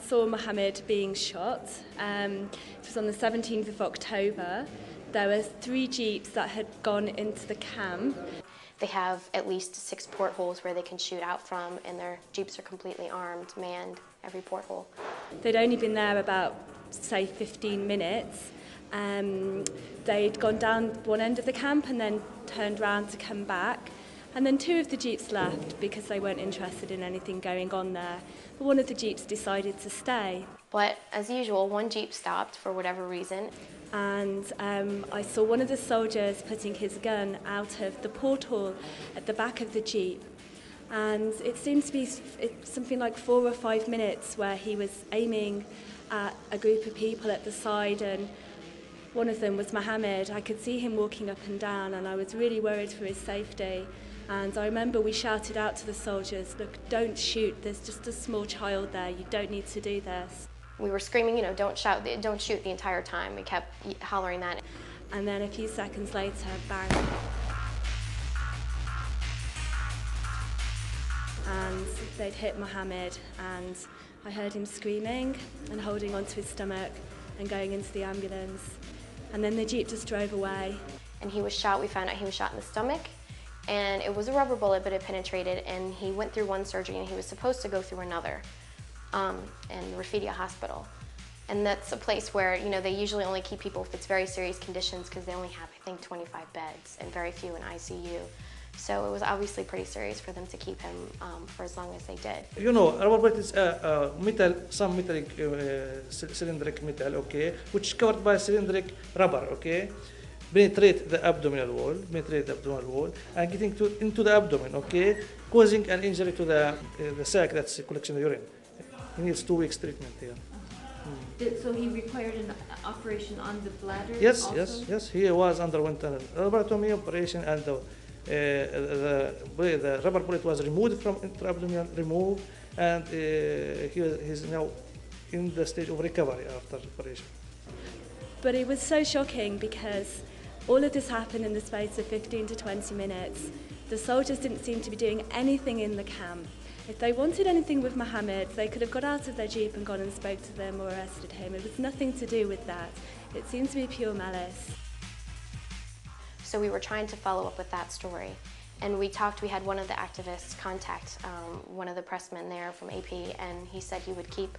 saw Mohammed being shot. It was on the 17th of October. There were 3 jeeps that had gone into the camp. They have at least 6 portholes where they can shoot out from, and their jeeps are completely armed, manned, every porthole. They'd only been there about, say, 15 minutes. They'd gone down one end of the camp and then turned round to come back. And then 2 of the jeeps left because they weren't interested in anything going on there. But one of the jeeps decided to stay. But as usual, one jeep stopped for whatever reason. And I saw one of the soldiers putting his gun out of the porthole at the back of the jeep. And it seemed to be something like 4 or 5 minutes where he was aiming at a group of people at the side, and one of them was Mohammed. I could see him walking up and down, and I was really worried for his safety. And I remember we shouted out to the soldiers, look, don't shoot, there's just a small child there, you don't need to do this. We were screaming, don't shout, don't shoot the entire time. We kept hollering that. And then a few seconds later, bang. And they'd hit Mohammed, and I heard him screaming and holding onto his stomach and going into the ambulance. And then the jeep just drove away. And he was shot, we found out he was shot in the stomach. And it was a rubber bullet, but it penetrated, and he went through one surgery and he was supposed to go through another in Rafidia Hospital. And that's a place where, they usually only keep people if it's very serious conditions, because they only have, I think, 25 beds and very few in ICU. So it was obviously pretty serious for them to keep him for as long as they did. Rubber bullet is metal, some metallic cylindric metal, okay, which is covered by cylindric rubber, okay, penetrate the abdominal wall, and getting into the abdomen, okay, causing an injury to the sac that's collection of urine. He needs 2 weeks treatment here. So he required an operation on the bladder? Yes, also? yes. He underwent a laparotomy operation, and the rubber bullet was removed from intra-abdominal, and he's now in the stage of recovery after operation. But it was so shocking because all of this happened in the space of 15 to 20 minutes. The soldiers didn't seem to be doing anything in the camp. If they wanted anything with Mohammed, they could have got out of their jeep and gone and spoke to them or arrested him. It was nothing to do with that. It seemed to be pure malice. So we were trying to follow up with that story. And we had one of the activists contact one of the pressmen there from AP, and he said he would keep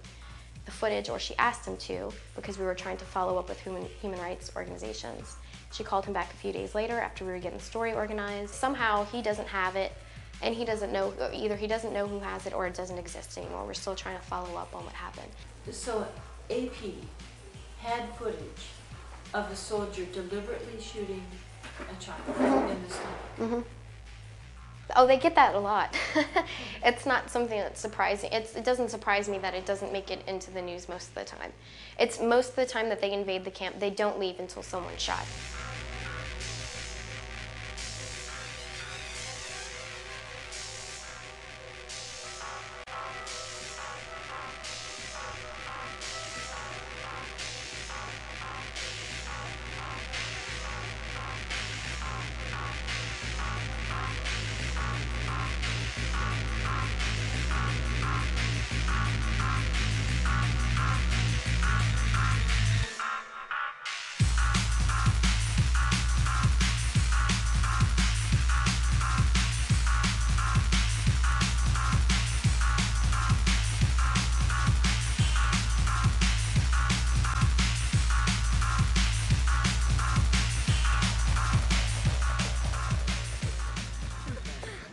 the footage, or she asked him to, because we were trying to follow up with human rights organizations. She called him back a few days later after we were getting the story organized. Somehow he doesn't have it, and he doesn't know, either he doesn't know who has it or it doesn't exist anymore. We're still trying to follow up on what happened. So AP had footage of a soldier deliberately shooting a child in the stomach. Oh, they get that a lot. It's not something that's surprising. It doesn't surprise me that it doesn't make it into the news most of the time. It's most of the time that they invade the camp, they don't leave until someone's shot.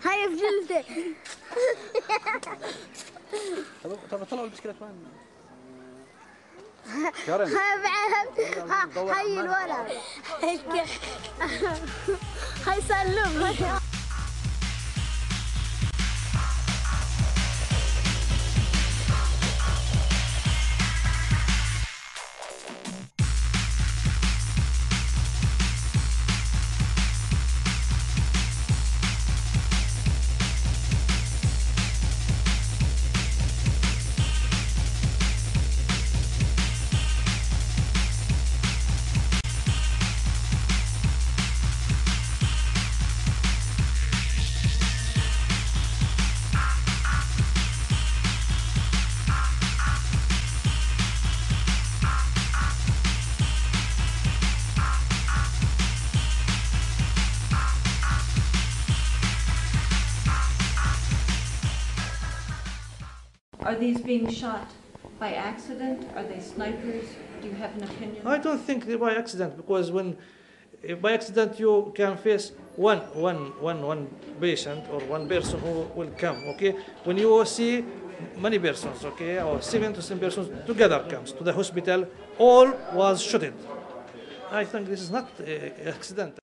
هاي بجلدك طب طلعوا البسكليت وين؟ هاي الولد هاي سلم Are these being shot by accident? Are they snipers? Do you have an opinion? I don't think they're by accident, because when by accident you can face one patient or one person who will come. Okay, when you see many persons, okay, or 7 to 10 persons together comes to the hospital, all was shot. I think this is not accidental.